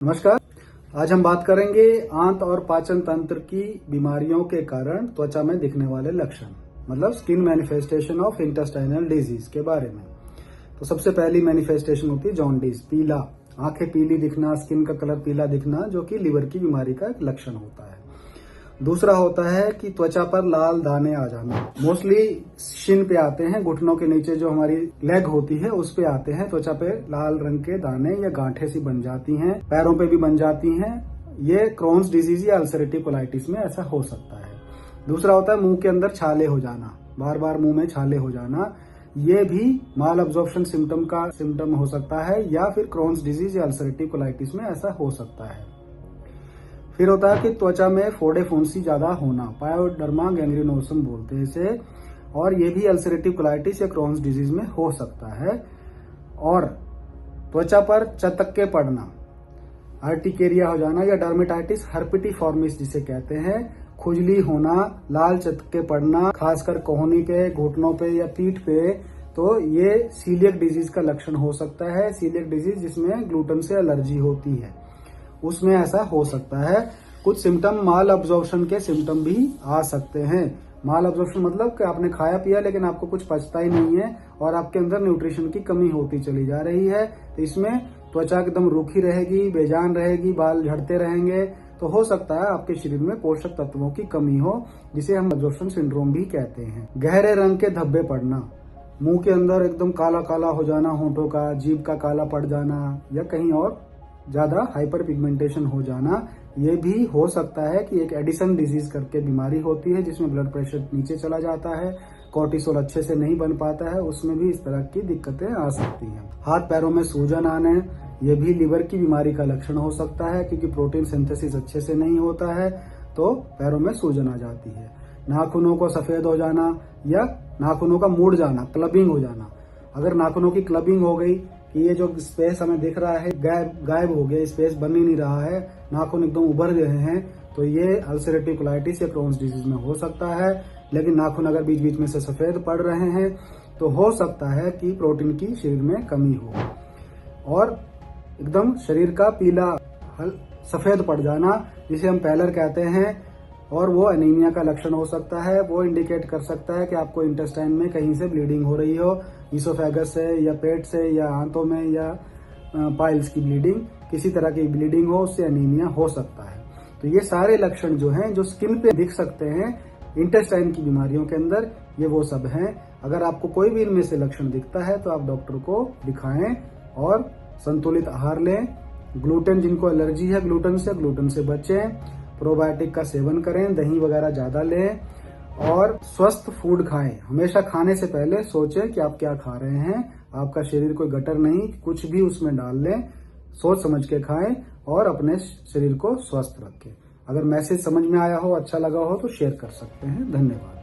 नमस्कार। आज हम बात करेंगे आंत और पाचन तंत्र की बीमारियों के कारण त्वचा में दिखने वाले लक्षण, मतलब skin manifestation of intestinal disease के बारे में। तो सबसे पहली मैनिफेस्टेशन होती है जॉन्डिस, पीला, आंखें पीली दिखना, स्किन का कलर पीला दिखना, जो कि लिवर की बीमारी का एक लक्षण होता है। दूसरा होता है कि त्वचा पर लाल दाने आ जाना, मोस्टली शिन पे आते हैं, घुटनों के नीचे जो हमारी लेग होती है उस पे आते हैं। त्वचा पे लाल रंग के दाने या गांठें सी बन जाती हैं, पैरों पे भी बन जाती हैं। ये क्रोन्स डिजीज या अल्सरेटिव कोलाइटिस में ऐसा हो सकता है। दूसरा होता है मुंह के अंदर छाले हो जाना, बार बार मुंह में छाले हो जाना, ये भी माल अब्जॉर्प्शन सिम्टम का सिम्टम हो सकता है, या फिर क्रोन्स डिजीज या अल्सरेटिव कोलाइटिस में ऐसा हो सकता है। फिर होता है कि त्वचा में फोड़े फुंसी ज्यादा होना, पायोडर्मा गैंग्रीनोसम बोलते हैं इसे, और ये भी अल्सरेटिव कोलाइटिस या क्रोन्स डिजीज में हो सकता है। और त्वचा पर चटक्के पड़ना, आर्टिकेरिया हो जाना या डर्मेटाइटिस हर्पिटिफॉर्मिस जिसे कहते हैं, खुजली होना, लाल चटक्के पड़ना, खासकर कोहनी पे, घुटनों पे या पीठ पे, तो ये सीलियक डिजीज का लक्षण हो सकता है। सीलियक डिजीज जिसमें ग्लूटेन से एलर्जी होती है, उसमें ऐसा हो सकता है। कुछ सिम्टम माल अब्जॉर्प्शन के सिम्टम भी आ सकते हैं। माल अब्जॉर्प्शन मतलब कि आपने खाया पिया लेकिन आपको कुछ पचता ही नहीं है और आपके अंदर न्यूट्रिशन की कमी होती चली जा रही है। तो इसमें त्वचा एकदम रूखी रहेगी, बेजान रहेगी, बाल झड़ते रहेंगे। तो हो सकता है आपके शरीर में पोषक तत्वों की कमी हो, जिसे हम अब्जॉर्प्शन सिंड्रोम भी कहते हैं। गहरे रंग के धब्बे पड़ना, मुंह के अंदर एकदम काला काला हो जाना, होंठों का, जीभ का काला पड़ जाना, या कहीं और ज्यादा हाइपर पिगमेंटेशन हो जाना, ये भी हो सकता है कि एक एडिसन डिजीज करके बीमारी होती है जिसमें ब्लड प्रेशर नीचे चला जाता है, कोर्टिसोल अच्छे से नहीं बन पाता है, उसमें भी इस तरह की दिक्कतें आ सकती हैं। हाथ पैरों में सूजन आने, ये भी लिवर की बीमारी का लक्षण हो सकता है, क्योंकि प्रोटीन सिंथेसिस अच्छे से नहीं होता है तो पैरों में सूजन आ जाती है। नाखूनों को सफेद हो जाना या नाखूनों का मुड़ जाना, क्लबिंग हो जाना। अगर नाखूनों की क्लबिंग हो गई कि ये जो स्पेस हमें दिख रहा है गायब हो गया, स्पेस बन ही नहीं रहा है, नाखून एकदम उभर गए हैं, तो ये अल्सरेटिव कोलाइटिस या क्रोन्स डिजीज में हो सकता है। लेकिन नाखून अगर बीच बीच में से सफेद पड़ रहे हैं तो हो सकता है कि प्रोटीन की शरीर में कमी हो। और एकदम शरीर का पीला सफेद पड़ जाना, जिसे हम पैलर कहते हैं, और वो एनीमिया का लक्षण हो सकता है। वो इंडिकेट कर सकता है कि आपको इंटेस्टाइन में कहीं से ब्लीडिंग हो रही हो, इसोफेगस से या पेट से या आंतों में या पाइल्स की ब्लीडिंग, किसी तरह की ब्लीडिंग हो, उससे एनीमिया हो सकता है। तो ये सारे लक्षण जो हैं, जो स्किन पे दिख सकते हैं इंटेस्टाइन की बीमारियों के अंदर, ये वो सब हैं। अगर आपको कोई भी इनमें से लक्षण दिखता है तो आप डॉक्टर को दिखाएं और संतुलित आहार लें। ग्लूटेन, जिनको एलर्जी है ग्लूटेन से बचें। प्रोबायोटिक का सेवन करें, दही वगैरह ज्यादा लें और स्वस्थ फूड खाएं। हमेशा खाने से पहले सोचें कि आप क्या खा रहे हैं। आपका शरीर कोई गटर नहीं, कुछ भी उसमें डाल लें, सोच समझ के खाएं और अपने शरीर को स्वस्थ रखें। अगर मैसेज समझ में आया हो, अच्छा लगा हो तो शेयर कर सकते हैं। धन्यवाद।